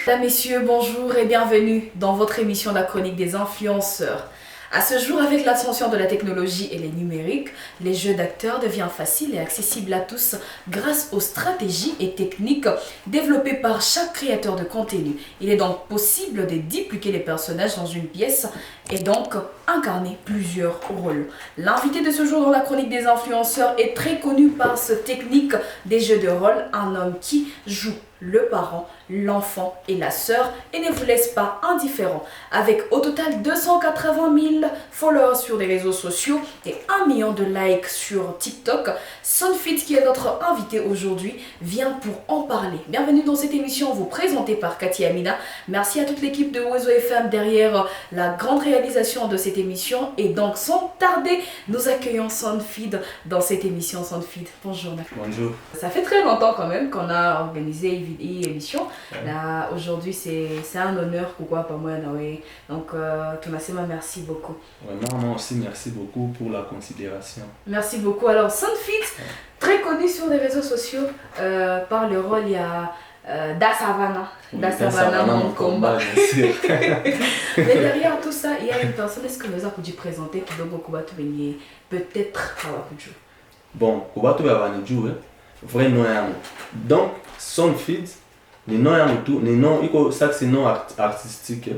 Mesdames, Messieurs, bonjour et bienvenue dans votre émission La Chronique des influenceurs. À ce jour, avec l'ascension de la technologie et les numériques, les jeux d'acteurs deviennent faciles et accessibles à tous grâce aux stratégies et techniques développées par chaque créateur de contenu. Il est donc possible de dupliquer les personnages dans une pièce et donc incarner plusieurs rôles. L'invité de ce jour dans la Chronique des influenceurs est très connu par cette technique des jeux de rôle, un homme qui joue le parent, l'enfant et la sœur et ne vous laisse pas indifférent. Avec au total 280 000 followers sur les réseaux sociaux et 1 million de likes sur TikTok, Sonfit, qui est notre invité aujourd'hui, vient pour en parler. Bienvenue dans cette émission vous présentée par Cathy Amina. Merci à toute l'équipe de Oizo FM derrière la grande réalisation de cette émission. Et donc sans tarder, nous accueillons Sonfit dans cette émission. Sonfit, bonjour. Bonjour. Ça fait très longtemps quand même qu'on a organisé une émission. Là, aujourd'hui, c'est un honneur pourquoi pas moi. Donc, Thomasema, merci beaucoup. Moi aussi, merci beaucoup pour la considération. Merci beaucoup. Alors, Sonfit, très connu sur les réseaux sociaux par le rôle, il y a Da Savannah. Da Savannah, mon combat. Mais derrière tout ça, il y a une personne, est-ce que nous avons pu présenter qui doit beaucoup peut-être Kawakuju? Bon, Kobato Yavaniju, vrai nom. Donc, Sonfit, le nom est tout, le nom, ça c'est nom artistique,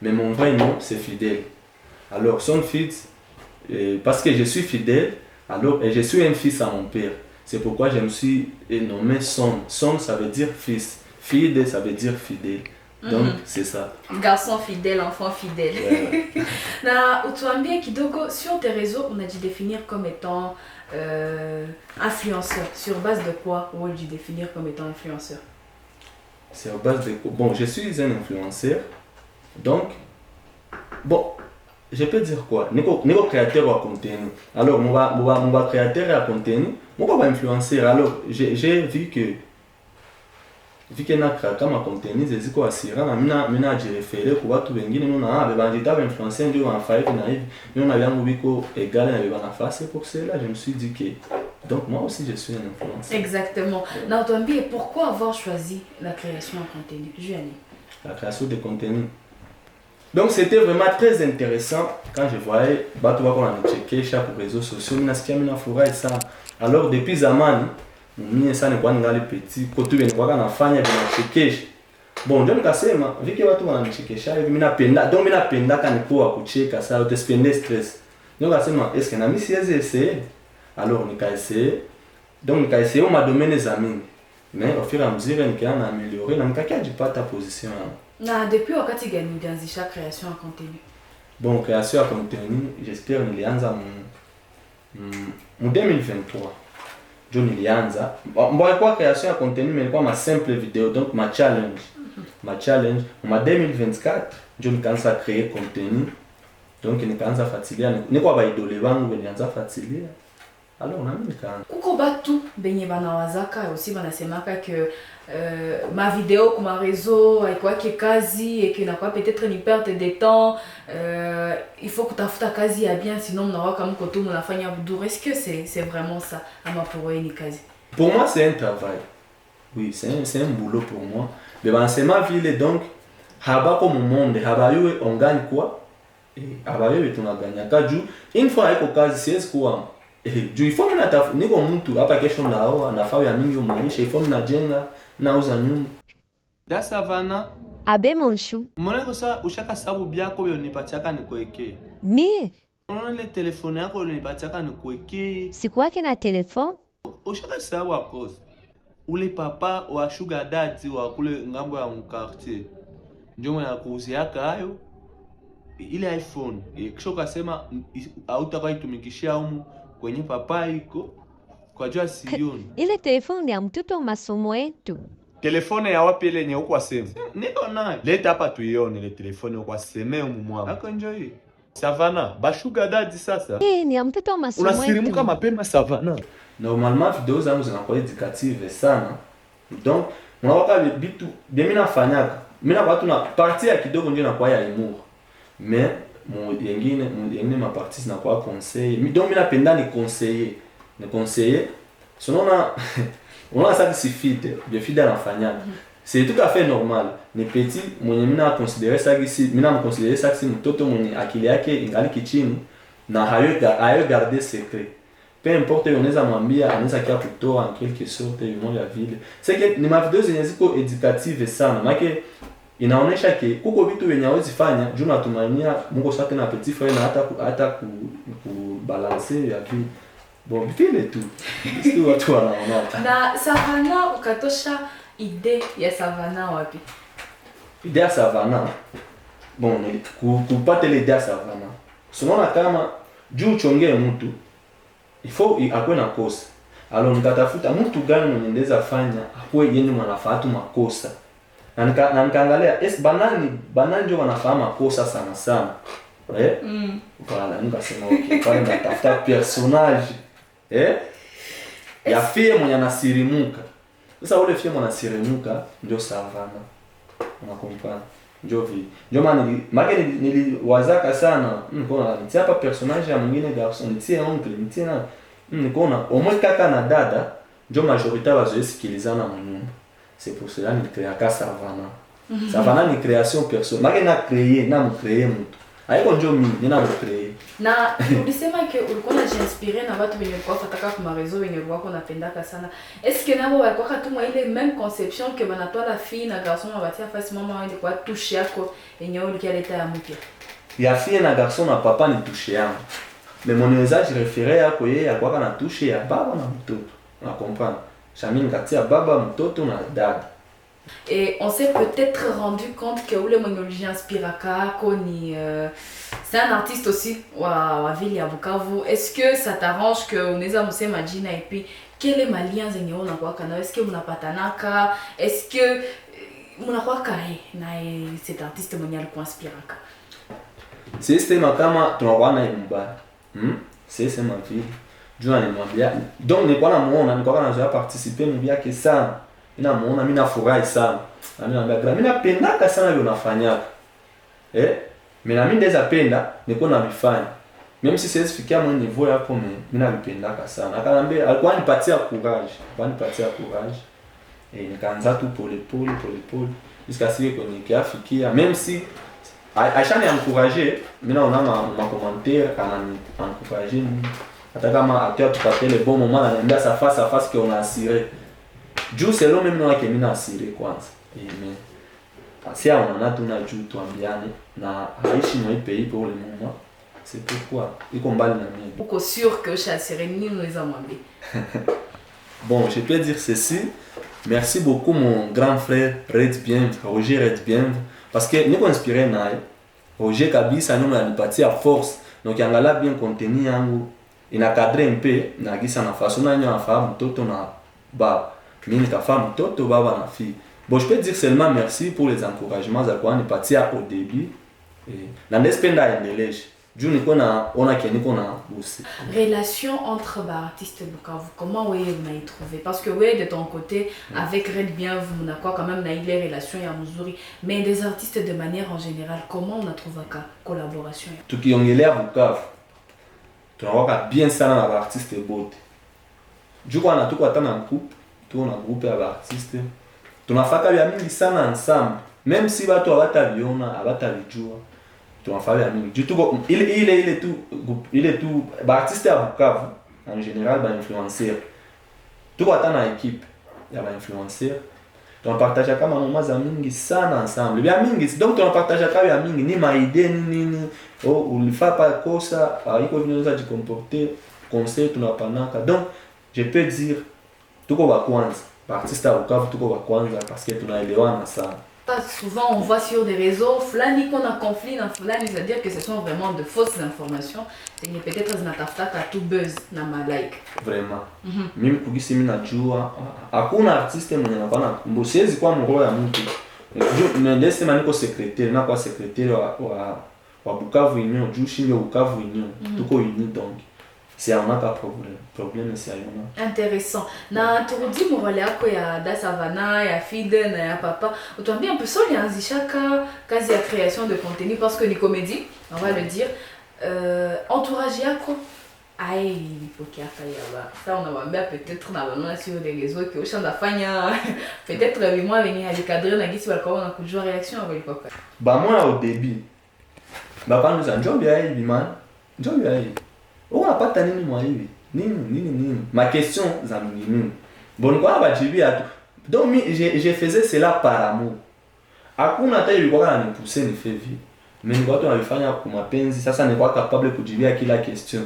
mais mon vrai nom c'est Fidèle. Alors, Sonfit, parce que je suis fidèle, alors, et je suis un fils à mon père. C'est pourquoi je me suis nommé Son. Son, ça veut dire fils. Fidèle, ça veut dire fidèle. Donc, c'est ça. Garçon fidèle, enfant fidèle. Na utuambie kidogo, sur tes réseaux, on a dû définir comme étant influenceur. Sur base de quoi on a dû définir comme étant influenceur? Sur base de quoi? Bon, je suis un influenceur. Donc, bon, je peux dire quoi? Niveau créateur de contenu. Alors, mon créateur de contenu, mon influenceur. Alors, j'ai vu que na kraka ma contenu zeziko asira na mina jirefere ku batu bengine nuna bebanjita ba influencer ndio wanafai na hivi ndio yangu biko égal na beba na face. Pour cela je me suis dit que donc moi aussi je suis un influenceur. Exactement. Na tuambie pourquoi avoir choisi la création de contenu? Juani. La création de contenu. Donc c'était vraiment très intéressant quand je voyais batu bako na checker chaque réseau social mina sikia mina furahi sana. Alors depuis zamani mimi sana kwa ningali petit kotu bene kwa nafanya vinachekesha. Bon ndio nikasema viki watu wananichekesha hivi mimi napenda. Donc mimi napenda kanikuwa kucheka saa utespende stress. Ndio nikasema est-ce que na mimi siwezi essayer? Alors nikaessayer. Donc nikaessayer ma domaine zamini. Mais au fur et à mesure nikaanza améliorer na nikakia jipata position. Na depuis wakati gani ulianzisha création ya contenu? Bon création ya contenu j'espère nilianza mu 2023. Je nilianza. Bon kwa création ya contenu mais kwa ma simple vidéo donc ma challenge. Ma challenge en 2024 je nikaanza créer contenu. Donc nikaanza fuatilia niko ba idole wangu nilianza fuatilia. Alors na mimi nikaanza. Kuko batu benye banawazaka aussi banasemaka que ma vidéo kwa réseau haikuwa kazi et que inakuwa peut-être une perte de temps, il faut kutafuta kazi ya bien sinon mnakuwa kama mko tu mnafanya budure. Est-ce que c'est vraiment ça ama pour ni kazi? Pour moi c'est un travail. Oui, c'est un boulot pour moi. Mais ben c'est ma ville donc haba comme monde haba yue on gagne quoi? Et haba yue tunaganya kaju une fois iko kazi siwezi kuwa juu ifo niko mtu hapa kesho nao anafaa ya mingi umuonyeshe ifo najenga nauza nyumba. Da Savannah Abe Monshu. Mbona kosa ushaka sababu byako byonipatiaka nikuwekee? Mie? Unaona ile telefone yako ulipatiaka nikuwekee. Sikuwake na telefone? Ushaka sababu akosa. Ule papa wa sugar daddy wa kule ngambo ya mkartier. Ndio mwana kuuziaka hayo ile iPhone. Kisha ukasema hautaka itumikishia humu kwenye papa iko kwa jua sioni. Ile telefone ya mtoto masomo yetu. Telefone ya wapi ile yenye uko asema? Niko nayo. Leta hapa tuione ile telefone uko asema mumwa. Ako enjoy. Savannah, bashuga dadi sasa. Ni ya mtoto masomo yetu. Unasirimuka mapema Savannah. Normalement vidéos zangu zinakuwa éducative sana. Donc, mnawaka bitu mimi nafanyaka. Mimi na watu na partie ya kidogo ndio inakuwa ya humour. Mais yengine ma partie zinakuwa conseil. Donc mimi napenda ni conseiller. Sinon on a ça qui suffit. Bien fidèle anafanyaka. c'est tout à fait normal. Ni petit mwenye mina considérer ça kisi mina mconsidérer ça kisi mtoto mwenye akili yake ingali kichini na hayo garder secret. Peu importe unaweza mwambia anaweza kia kutoa en quelque sorte yumo ya vile. C'est que ni mavideo zenye ziko educative sana. Maana inaonesha ke kuko vitu wenye hawezi fanya juu natumania Mungu sote na petit frère na hata ku balancer ya vie. Bon, vile tu. Sisi watu wanaona. Na Savana ukatosha idée ya Savana wapi? Idée ya Savana. Bon, kupata ile idée ya Savana. Unaona kama juu chongee mtu il faut akwe na kosa. Alors nikatafuta mtu gani mwenye ndeza fanya akwe yenye mwanafatu makosa. Na nikaangalia banani ndio wanafahamu makosa sana sana. Voilà, nikasema okay, pale natafuta personage ya fie mwenye anasirimuka. Sasa ule fie mwenye anasirimuka ndio Savana. Unakomprendre? Ndio vi. Ndio maana niliwazaka sana, nikaona nitia hapa personage ya mwingine garçon, nitia oncle, nitia na nikaona omwe kaka na dada ndio majorité wazoesikilizana mnyumba. C'est pour cela nilicréaka Savana. Savana ni création personnelle. Maana na créer na mcréer mtu. Haiko ndio mimi nina mcréer. Na ulisema ke ulikuwa unajiinspire na watu wenye kwa fataka kwa marezo wenye wako napendaka sana. Est-ce que nabo walikuwa katuma ile même conception que banatoa la fille na garçon wabatia face mama wao ilikuwa touche yako yenye ulikia leta ya mpya? Ya fille na garçon na papa ni touche yangu. Mais mon usage référé yako yeye alikuwa na touche ya baba na mtoto. Una comprendre? Chamini katia baba mtoto na dada. Et on s'est peut-être rendu compte que Oule Monyolji Inspiraka, c'est un artiste aussi, wa ville ya Bukavu. Est-ce que ça t'arrange que Oneza Mousse Majina et puis quel est ma lien zenyo na kwa kana? Est-ce que muna patanaka? Est-ce que muna kwa kae na cet artiste Monyal kwa Inspiraka? C'est kama tunakuwa na mbaya. C'est ma vie. Jua nimwambia. Donc nilikuwa namuona, nilikuwa nazoea participer mbia ke sana. Ninamuona mimi nafurahi sana. Na mimi naambia mimi napendaka sana vile unafanya. Mimi na mimi ndeza penda niko na vifanya. Même si siwezi fikia mwa niveau hapo mimi navipendaka sana. Akaniambia alikuwa anipatia courage. Nikaanza tu pole pole jusqu'à ce que nikafikia même si Aisha encourager, mimi naona ma commentaire kana encourager hata kama atia tupate le bon moment ananiambia ça face que on a assuré. Juu selo mimi naona mimi na assuré kwanza. Amen. Asia on a tuna juu tuambiane na haishi mwa pays pour le moment. C'est pourquoi iko mbali na mimi. Uko sûr que chez Serenini nous les amambé. Bon, je peux dire ceci. Merci beaucoup mon grand frère Roger Redbienve parce que niko inspiré naye. Roger kabisa ndio ananipatia force. Donc yangala bien contenu yangu inakadre mpe na gisa na façon na nyo afahamu mtoto na baba. Mimi nikafahamu mtoto baba na fille. Bon, je peux dire seulement merci pour les encouragements za kwa nipatia au début. Na ndespenda endeleje. Juu niko na ona ke niko na aussi. Relation entre artistes Bukavu, comment vous m'avez trouvé? Parce que ouais, de ton côté, avec Red Bien, vous n'avez quand même les relations ya mzuri, mais des artistes de manière en général, comment on a trouvé la collaboration? Tukiongelea Bukavu, tunawaka bien sana na artiste bote. Juu kwa tuko hata na groupe, tuko na groupe ya artiste. Tunafaka vya mingi sana ensemble, même si watu hawataviona, hawatavijua. Tunafanya mingi. Du tout il est tout artiste à Bukavu en général ba influenceur. Tuko hata na équipe ya ba influenceur. Tunapartage kama mambo za mingi sana ensemble. Bia mingi donc tunapartage kama ya mingi ni ma idée nini ulifaa pa kosa haiko vinaweza jicomporter conseil tunapanaka. Donc je peux dire tuko ba kwanza. Ba artiste à Bukavu tuko ba kwanza parce que tunaelewana sana. Souvent on voit sur des réseaux, flani qu'on a conflit dans flani, c'est-à-dire que ce sont vraiment de fausses informations. C'est peut-être zinatafuta tout buzz na ma like. Vraiment. Mimi kugisi mimi najua hakuna artiste mwenye anafanya kumbo siwezi kwa mroho ya mtu. Ndio niko secrétaire na kwa secrétaire wa Bukavu Union, juu shingo Bukavu Union. Tuko uni donc. C'est un pas problème c'est un. Intéressant. Na turudi morale yako ya da Savana ya Fide na ya papa. Utuambie un peu ça lianzishaka kazi ya création de contenu parce que ni comédie, on va le dire. Entourage yako Aïe, il ça on a peut-être dans sur les réseaux que au champ d'affaires peut-être moi venir avec cadre na gisi walikuwa wanakujua réaction à l'époque. Bah moi au début baba nous a njombi ya hivi man. Njombi ya hivi. Unapata nini mwa hivi? Nini. Ma question za mingi. Bon kwa bajibi atu. Donc je faisais cela par amour. Hakuna hata ilikuwa ananipousser ni faire vie. Mais nilikuwa tu nafanya kwa mapenzi. Sasa nilikuwa capable kujibia kila question.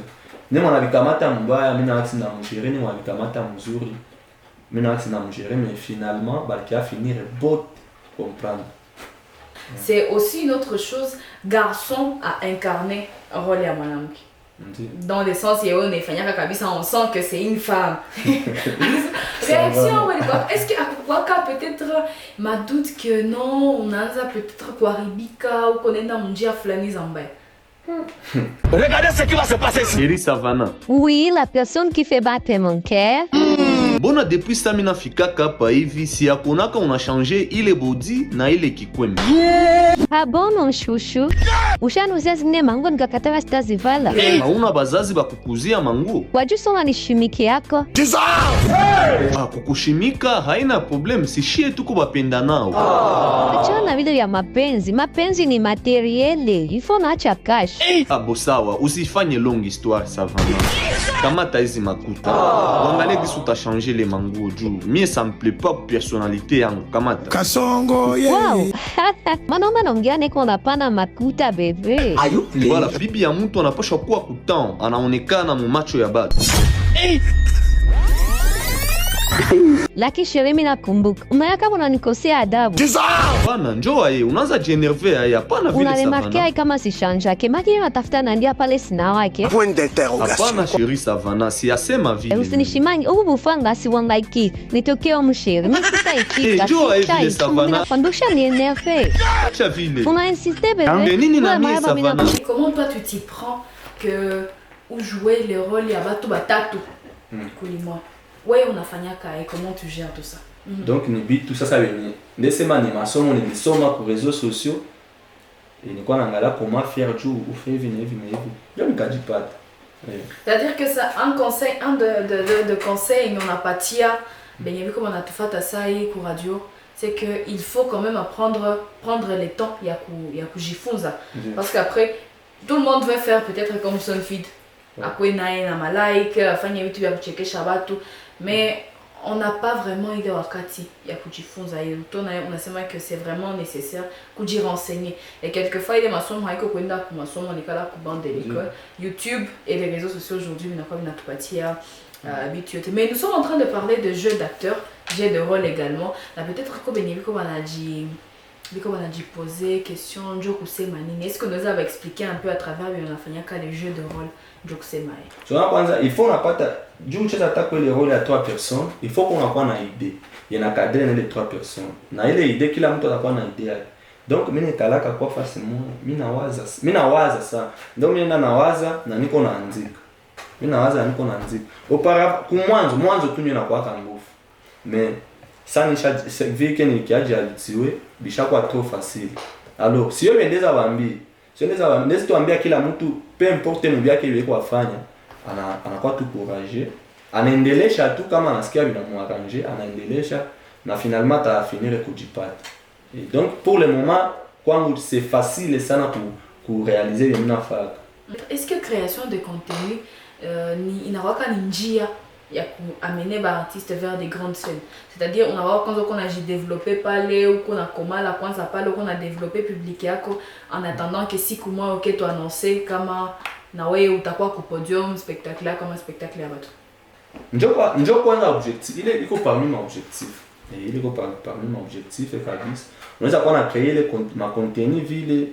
Ni mwana bikamata mbaya, mimi na aksi na mgérer, ni mwana bikamata mzuri. Mimi na aksi na mgérer, mais finalement bah qui a finir bot comprendre. C'est aussi une autre chose, garçon a incarné un rôle à mwanamke. Dans le sens où on est fanyaka kabisa, on sent que c'est une femme. Réaction, est-ce que Waka peut-être m'a doute que non, on a peut-être quoi ribika ou qu'on est dans mon dia flani zambay. Regardez ce qui va se passer ici. Chérie Savannah. Oui, la personne qui fait battre mon cœur. Mbona depuis ça mina fikaka hapa hivi si yakonaka una changer ile body na ile kikwembe. Ah bon, mon chouchou? Ushanuzia zingine manguo nikakataka sitazivala. Hauna bazazi bakukuzia manguo? Wajua ni shimiki yako. Ah, kukushimika haina problem, si shie tuko bapenda nao. Achana vile ya mapenzi. Mapenzi ni materiele. Ifo naacha cash. Ah, bosawa, usifanye long histoire Savannah. Kamata hizi makuta. Wangalie kisu changer les manguo juu. Mie ça me plaît pas personnalité yangu kamata. Kasongo yeah. Wow. Mwanaume anaongea neko unapana makuta bebe. Voilà, bibi ya mtu anapaswa kuwa kutan, anaonekana mu macho ya batu. Laki shere mimi nakumbuka. Umaya kama unanikosea adabu. Bana njoo aye, unaanza jinerve aye, hapana vile Unaremarkia Savannah. kama si shanja ke maki natafuta nandia pale sina wake. Point d'interrogation. Hapana chérie Savannah, si asema vile. Usinishimangi ubu bufanga si wangaiki. Nitokeo mshere. Mimi sitaitika. Njoo aye vile Savannah. Pandusha ni énervé. Acha vile. On a insisté bébé. Mais nini na mie Savannah? Et comment toi tu t'y prends que ou jouer le rôle ya batu batatu kulima. Ouais, unafanyaka et comment tu gères tout ça? Donc ni bit tout ça ça venir. Ndesema ni masomo ni nisoma kwa réseaux sociaux. Et ni kwa nangala comment faire juu ou faire venir. Je me gagne pas. C'est-à-dire que ça un conseil de conseil on a pas tia ben il y a vu comme on a tout fait à ça et pour radio c'est que il faut quand même prendre le temps ya kujifunza parce qu'après tout le monde veut faire peut-être comme son feed akwe nae na malike afanye vitu vya kuchekesha watu mais on n'a pas vraiment ile wakati ya kujifunza hiyo tuna unasema que c'est vraiment nécessaire kujirenseigner et quelquefois ile masomo haiko kwenda kwa masomo nikala ku bande de l'école YouTube et les réseaux sociaux aujourd'hui vinakuwa vinatupatia habitude mais nous sommes en train de parler de jeux d'acteurs jeux de rôle également là peut-être comme on a dit poser question Njokusema nini est-ce que nous avons expliqué un peu à travers unafanyaka les jeux de rôle Njokusema So kwanza il faut napata juu mcheza tako ile role ya 3 personnes, il faut qu'on ait na idée. Il y a cadre na les 3 personnes. Na ile idée kila mtu atakuwa na idée yake. Donc mimi nikalaka kwa facilement, mimi nawaza ça. Donc mimi nawaza na niko naandika. Mimi nawaza na niko naandika. Mwanzo tu ninakuwa nguvu. Mais ça nisha vike nikiaje alitiwe bishakuwa trop facile. Alors si wewe ndeza waambie Nezi tuambia kila mtu peu importe mbi yake ile kwa fanya anakuwa tu courageux anaendelesha tu kama anasikia vinamwarranger anaendelesha na finalement ta finir kujipata et donc pour le moment kwangu c'est facile sana ku réaliser les minafaka. Est-ce que création de contenu ni inawaka ni njia ya kuamener ba artiste vers des grandes scènes, c'est-à-dire on a kwanza qu'on a développé pale ou qu'on a komala kwanza pale qu'on a développé public yako en attendant que siku moja OK tu annoncer kama na wewe utakuwa ku podium spectacle kama spectacle ya watu. Njo kwanza objectif ile iko parmi ma objectif et il iko parmi ma objectif kabisa unaweza kuwa na créer ma contenu vile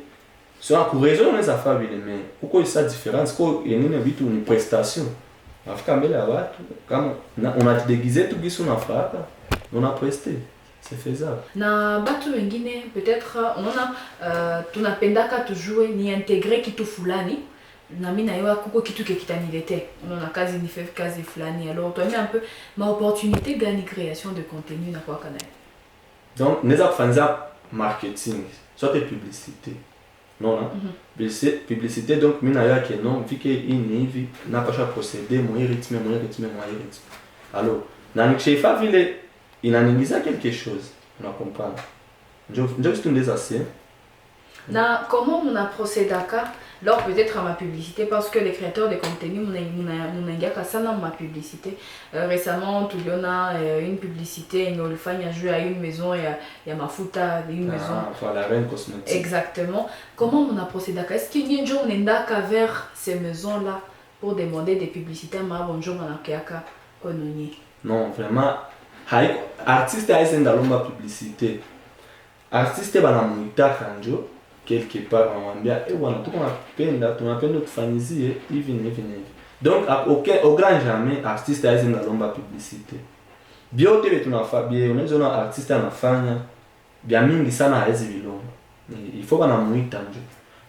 sur ku réseau unaweza faire vile mais uko isa différence ko yenine vitu ni prestation afika mbele ya watu kama unajidegize tu gisu unafaka unapreste c'est faisable na batu wengine peut-être unaona tunapendaka tujue ni intégrer kitu fulani na mimi na yeye kuko kitu kitanilete unaona kazi ni fait kazi fulani alors toi un peu ma opportunité gani création de contenu na kwa kana donc neza kufanza marketing soit publicité unaona publicité donc mimi nayo yake non vike ini hivi napasha procéder moi rythme alors na nikishafa vile inaniingiza quelque chose on comprend ndio kitu ndeza c'est na comment on a procédé lors peut-être à ma publicité parce que les créateurs de contenu mon ça dans ma publicité récemment tout y en a une publicité une femme a joué à une maison il y a ma futa une maison la reine cosmétique exactement comment on a procédé est-ce qu'il y a un jour on est vers ces maisons là pour demander des publicités ma bonjour manakiaka kononi non vraiment artiste aisenda lomba publicité artiste banamuita kanjo quelque part anamwambia bwana tunapenda kufanyizie hivi. Donc au grand jamais artiste aisenda lomba publicité biote vitu tunafabia unaona artiste anafanya bia mingi sana haizi vilomba il faut banamuita njo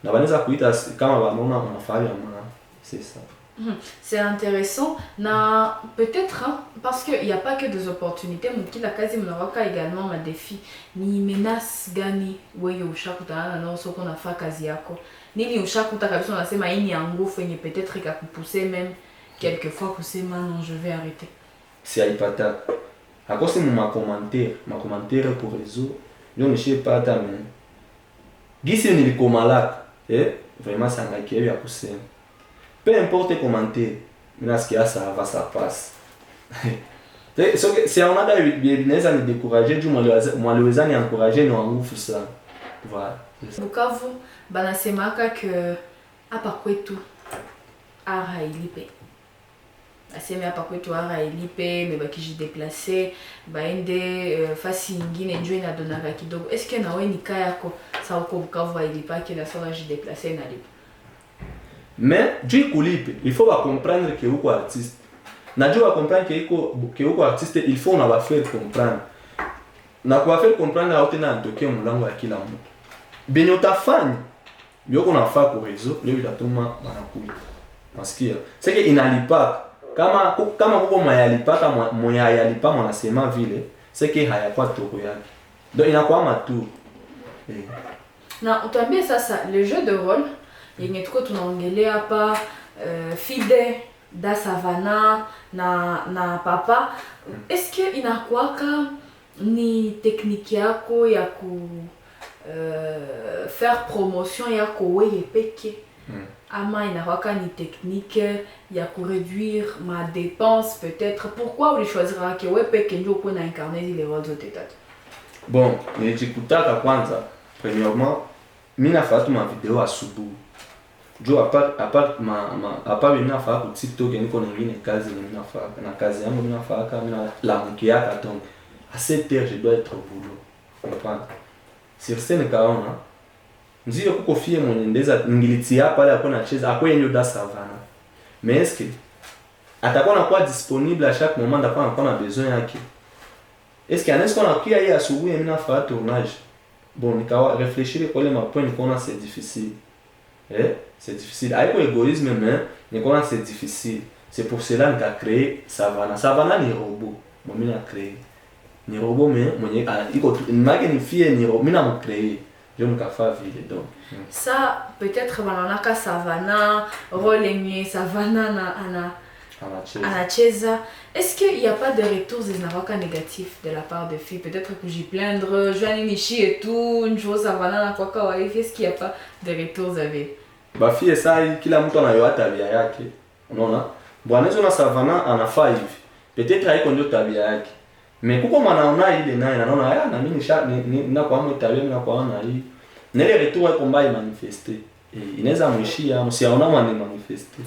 na banaweza kuita kama wanaona unafanya maana c'est ça. C'est intéressant, na peut-être hein, parce qu'il n'y a pas que des opportunités, mais la quasi mnawaka également ma défi ni menace gani wewe ushakuta na soko na fa kazi yako nini ushakuta kabisa unasema hii ni nguvu yenye peut-être ikakupousser même quelquefois kusema non je vais arrêter. Si haipata akose ma commentaire pour réseau ndio nishipata mais gisi nilikomalaka vraiment sangakie ya kusema. Peu importe commenter, minasikia ça va ça passe. Si on a des business à nous décourager, du malheureusement ni encourager nous en ouf ça. Voilà. Bukavu banasemaka que apa kwetu ara ilipe. Aseme apa kwetu ara ilipe mais bakiji déplacer baende fasi nyingine njoo inadonaka kidogo. Est-ce que nawe ni kaya yako sa uko Bukavu ilipa kila sala ji déplacer na lipe? Mais Dieu kulipe, il faut comprendre que uko artiste. Na Dieu va comprendre que uko artiste, il faut on va faire comprendre. Na kwa faire comprendre au tena ndoke mlango ya kila mtu. Benye utafanya, bioko nafaa kwa réseau, leo itatuma banakuita. Nasikia. C'est que inalipa. Kama kuko mayalipaka moyalipa mwanasema vile, c'est que hayakuwa toko yake. Donc inakuwa matu. Na utambie sasa le jeu de rôle yenye tuko tunaongelea hapa Fide da Savana na papa est-ce que inakuwaka ni technique yako ya ku faire promotion yako wewe peke ama inakuwaka ni technique ya ku réduire ma dépense peut-être pourquoi vous choisirez que wewe peke ndio uko na incarner les rôles de théâtre? Bon nilijikutaka kwanza premièrement mimi nafanya ma video asubuhi. Jo à part mimi nafaa ku TikTok niko na nyingine kazi mimi nafaa na kazi yangu mimi nafaa kama mimi la mkiaka donc à 7h je dois être au boulot comprendre sur scène kaona ndio kuko fie mwenye ndeza ngilitia pale hapo na cheza hapo yenyo da savana mais est-ce que atakuwa anakuwa disponible à chaque moment d'après on a besoin yake est-ce qu'on a kia hii asubuhi mimi nafaa tournage bon nikawa réfléchir kwa les points qu'on a c'est difficile. C'est difficile. Avec l'égoïsme, mais c'est difficile. C'est pour cela qu'on a créé Savana. Savana ni robot. Moi, je l'ai créé. Ni robot, mais une fille ni robot. Je l'ai créé. Je l'ai fait donc. Ça, peut-être, on Savana, Rolenye, Savana, Anacheza. Est-ce qu'il n'y a pas de retours négatifs de la part des filles? Peut-être que j'y plaindre, Joanny Nichi et tout, une chose Savana, est-ce qu'il n'y a pas de retours avec? Ba fille ça kila mtu anayo tabia yake. Unaona? Bwana hizo na Savana anafaa hivi. Peut-être haiko ndio tabia yake. Mais kuko manaona ile naye anaona na mimi nina kwa mwe tabia na kwa na hii. Nile retour yako mbai manifester. Inaweza mwishia msiaona mwana manifester.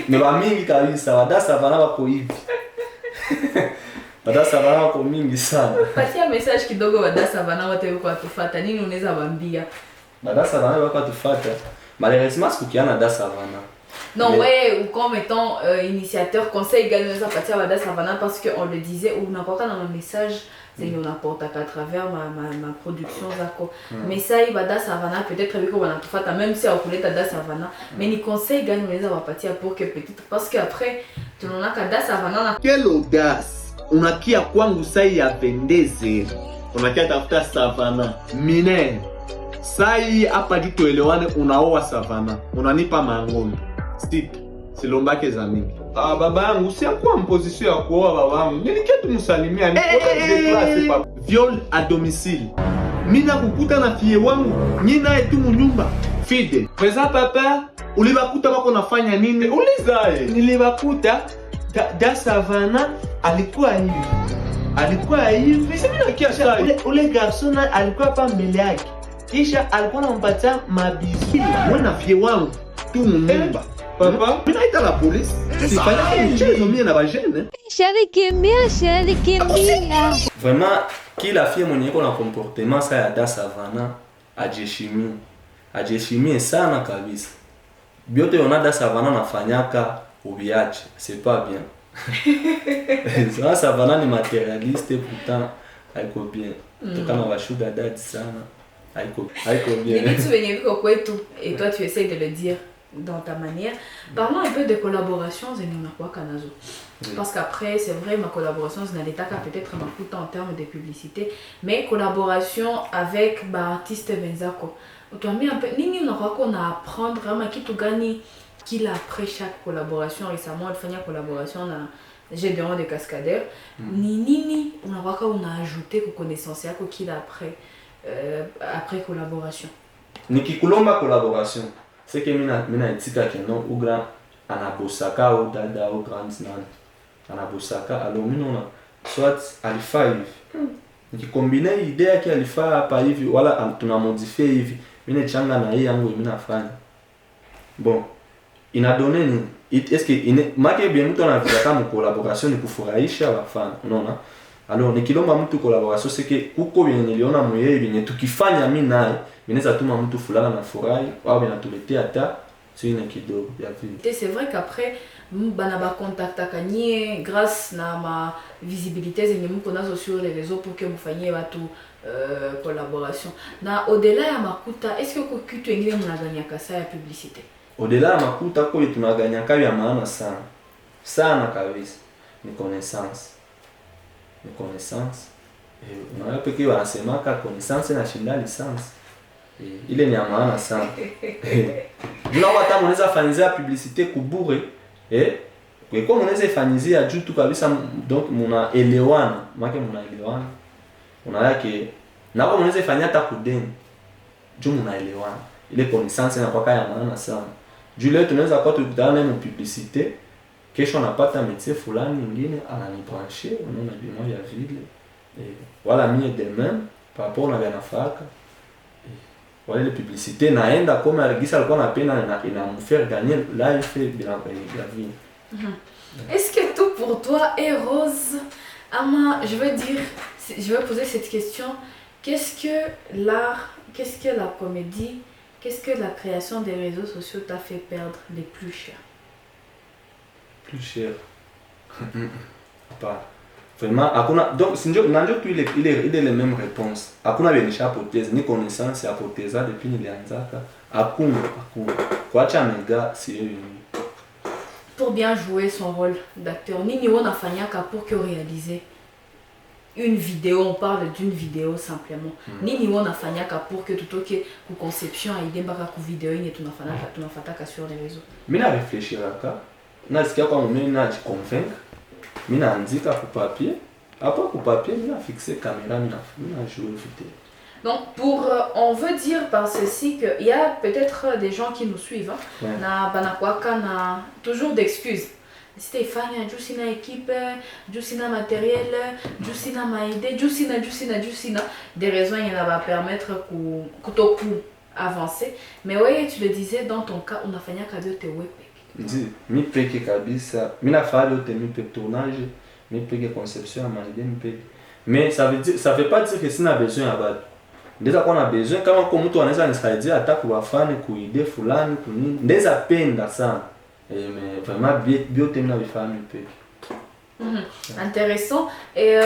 Mais ba mingi kabisa wada Savana wako hivi. Wada Savana wako mingi sana. Patia message kidogo wada Savana wote wako atufuata. Nini unaweza waambia? Wada Savana wako atufuata. Malheureusement, c'est qu'il y a un Savana. Non, mais... ouais, ou comme étant initiateur, conseil également à partir de Savana parce qu'on le disait, ou n'importe dans mon message, c'est qu'on apporte à travers ma production. Mais ça, il va dans Savana, peut-être avec on a tout fait, même si on connaît dans Savana, mais les conseils également à partir pour que petite, parce qu'après, tu n'en as qu'à dans Savana. Quelle audace! On a qui à quoi vous savez à 22 heures. On a qu'à tafuta Savana. Mineur. sai hapa juu tuelewane, unaoa Savana, unanipa mangombe sita, silombake za mingi. Baba yangu si akuwa mposition ya kuoa baba yangu, nilikia tumsalimia ni papa. Viol à domicile, mina kukuta na fie wangu nyina etu munyumba fide pesa papa. Ulibakuta wako nafanya nini? Ulizae. Nilibakuta da Savana alikuwa hivi. Sasa kiasi ule garçon alikuwa hapa mbele yake. Kisha alikuwa anampatia mabizu. Wewe na fie wangu tu munyumba. Papa, mimi naita la police. Sifanya mchezo mimi na bajene. Sheri kimbia. Vraiment kila fille mwenye iko na comportement sa ya da Savana ajeshimie sana kabisa. Biote yonada Savana nafanyaka ubiache, c'est pas bien. Ça Savana ni matérialiste pourtant haiko bien. Tokana wa sugar daddy sana. Haiko bien. Les vitu venye viko kwetu et toi tu essayes de le dire dans ta manière. Parlons un peu de collaboration zenye unakuwaka nazo. Parce qu'après c'est vrai ma collaboration zinalitaka peut-être makuta en termes de publicité, mais collaboration avec artiste Benzako. Tuambie un peu nini unakuwa na apprendre ama kitu gani kila après chaque collaboration. Récemment alifanya collaboration na Gédéon de Cascadeur. Ni nini unakuwa una ajouter kwa connaissance yako kila après collaboration. Nikikulomba collaboration, c'est que mina itika keno ou grand anabosaka ou dada ou grand nan anabosaka alors minona soit alifa hivi. Nikikombine idée yake alifa hapa hivi wala tunamodifie hivi. Mine changa na hii yangu minafanya. Bon, inadone nini? Est-ce que make bien mtu anavika kama collaboration ni kufurahisha wafanya, unaona? Alors nikilomba mtu collaboration c'est que uko bien niliona moyeye bien tukifanya mimi naye inaweza tuma mtu fulana na furahi au bien tuletea hata c'est une kidogo ya vile. Et c'est vrai qu'après bana ba contactaka nie grâce na ma visibilité zenye mko nazo sur les réseaux pour que mfanyie watu collaboration. Na au-delà ya makuta, est-ce que kwa kitu ingine mnaganya kasa ya publicité? Au-delà ya makuta kwa tunaganya kazi ya maana sana. Sana kabisa. Ni connaissance. Unaona pekee wanasemaka connaissance na shinda licence. Ile ni ya maana sana. Unaona hata unaweza fanyizia publicité kubure kwa hiyo unaweza fanyizia juu tu kabisa, donc mnaelewana, mnaelewana. Unaona yake na kwa unaweza fanyia hata kudeni. Juu mnaelewana. Ile connaissance na kwa ya maana sana. Juu leo tunaweza kwa tukutana na publicité, kesho napata métier fulani nyingine ananibrancher, unaona bimo ya vile. Wala mie de même par rapport na ganafaka. Wala ile publicité naenda comme aligisa alikuwa anapenda na inamfaire gagner life bila la vie. Est-ce que tout pour toi est rose? Ama, je veux poser cette question. Qu'est-ce que l'art, qu'est-ce que la comédie, qu'est-ce que la création des réseaux sociaux t'a fait perdre les plus cher? Plus cher. Pas. Vraiment, hakuna, donc si ndio tu il est les mêmes réponses. Hakuna benisha hypothèse ni connaissance ya hypothèse depuis nilianzaka. Hakuna. Kuacha mega si. Pour bien jouer son rôle d'acteur, nini wana fanyaka pour que réaliser une vidéo, on parle d'une vidéo simplement. Nini wana fanyaka pour que tout ok ku conception idée mbaka ku vidéo ni tunafataka sur les réseaux. Mina réfléchiraka. Nasikia kwa mimi najiconvaincre. Mina andika ku papier. Après ku papier, mina fixer caméra, mina jouer vidéo. Donc, on veut dire par ceci qu'il y a peut-être des gens qui nous suivent. Na banakwaka na toujours d'excuses. Stéphane, Jusina équipe, Jusina matériel, Jusina ma idée, Jusina. Des raisons qui va permettre que avancer. Mais oui, tu le disais, dans ton cas, on a fait un cadeau de web. Ndi, mi peke kabisa. Mina fali yote mi peke tournage, mi peke conception ya ma idée, mi peke. Mais ça veut pas dire que sina besoin ya batu. Ndeza kwa na besoin kama kwa mtu anaweza nisaidia hata kuwafani kuide fulani kunini. Ndeza penda sana. Mais vraiment biote mina bifanya mi peke. Intéressant. Et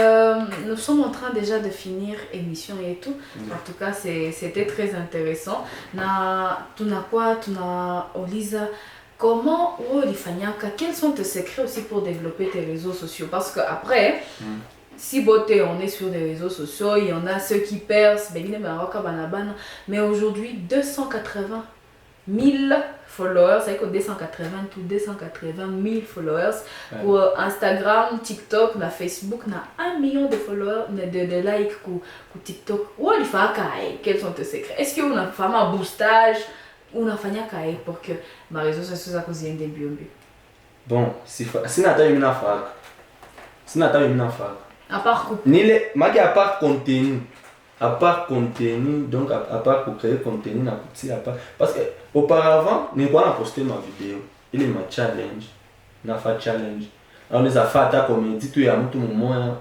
nous sommes en train déjà de finir l'émission et tout. En tout cas, c'était très intéressant. Tuna Oliza, comment quels sont tes secrets aussi pour développer tes réseaux sociaux? Parce que après, si beauté, on est sur des réseaux sociaux, il y en a ceux qui percent, mais aujourd'hui 280 000 followers, c'est que 280 000 followers pour Instagram, TikTok, na Facebook, na 1 million de followers, de likes pour TikTok. Ou il faut quels sont tes secrets? Est-ce que on a fait un boostage ou on a fait un pour que ma réseau sociaux ça cause un début? Bon, si nata eu na fac. Si nata eu na fac. À part coupe. Ni les maki à part contenu. À part contenu, donc à part pour créer contenu na petit à part parce que auparavant, ni quoi na posté ma vidéo. Il est ma challenge. Na fa challenge. Alors les affaires ta comédie tu ya mtu moment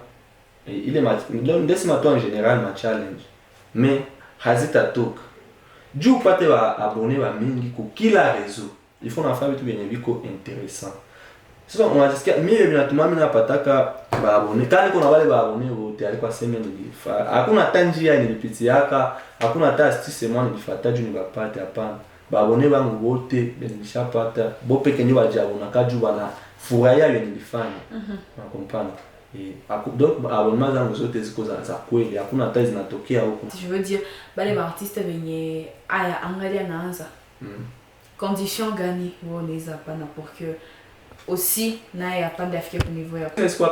il est ma donc desima toi en général ma challenge. Mais hazita tok. Du pate ba abonné ba mingi ko kila réseau. Il faut na faire tout bien viko intéressant. Sasa unasikia mimi binatuma mimi napataka baabone kani kuna wale baabone wote alikuwa sema nilifa hakuna hata njia nilipitiaka hakuna hata astuce nilifuata juu nibapate hapana baabone wangu wote nilishapata bo peke nyo bajabona kaju bana furaya yeye nilifanya unakompana donc abonnement zangu zote ziko za kweli hakuna hata zinatokea huko. Je veux dire bale ba artiste venye aya angalia naanza condition gani woneza pana pour que aussi na ya pas d'afficher au niveau ya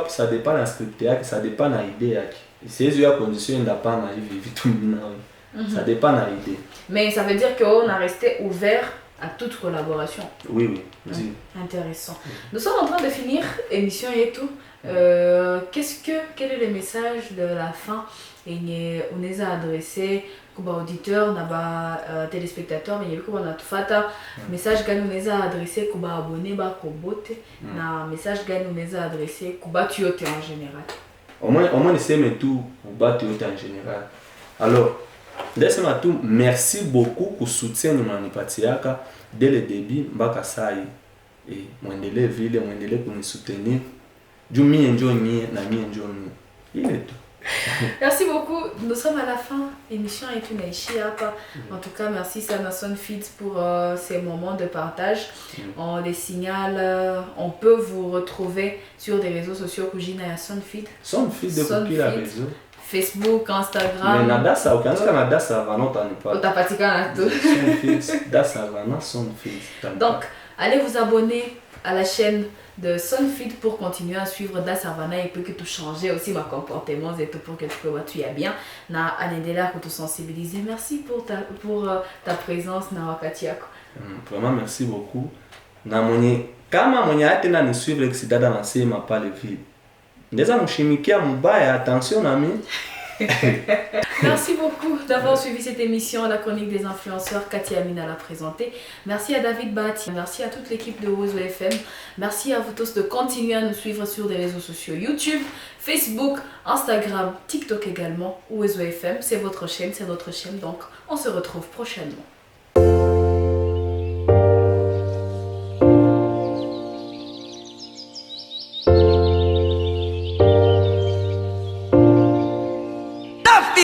ça dépend de la script yake ça dépend na idée yake c'est ya condition ndapana hivi vitu mnawe ça dépend na idée mais ça veut dire que on a resté ouvert à toute collaboration. Oui dis. Intéressant. Nous sommes en train de finir émission et tout quel est le message de la fin et on les a adressé aux auditeurs naba téléspectateurs mais on a tout fait message que nous les a adressé aux abonnés ba kobote na message que nous les a adressé aux batiote en général. Au moins c'est mais tout aux batiote en général. Alors laissez-moi tout merci beaucoup pour soutien nous manipatiaka dès le début mbaka sai et muendelee vile muendelee kunisoutenir juu mie njoo nyie na mie njoo nyie il est tout. Merci beaucoup. Nous sommes à la fin. L'émission est une hapa. En tout cas, merci Sana Sonfeed pour ces moments de partage. On les signale. On peut vous retrouver sur des réseaux sociaux Kujina et Sonfeed. Sonfeed depuis la réseau. Facebook, Instagram. Mais nada ça, aucun Canada ça va non t'en pas. T'as pas tika na tout. Sonfeed, da ça va non Sonfeed. Donc, allez vous abonner à la chaîne de Sonfeed pour continuer à suivre Da Savana et puis que tout changer aussi ma comportement et tout pour que tu es bien na anendela pour te sensibiliser. Merci pour ta présence na wakati yako. Vraiment merci beaucoup. Na mwenye kama mwenye atenda ni suivre l'exidada na sema pale vile. Ndeza mshimikia mbaya attention nami. Merci beaucoup d'avoir suivi cette émission, la chronique des influenceurs. Katia Amina l'a présentée. Merci à David Bati, merci à toute l'équipe de Oizo FM. Merci à vous tous de continuer à nous suivre sur des réseaux sociaux YouTube, Facebook, Instagram, TikTok également. Oizo FM, c'est votre chaîne, c'est notre chaîne. Donc, on se retrouve prochainement.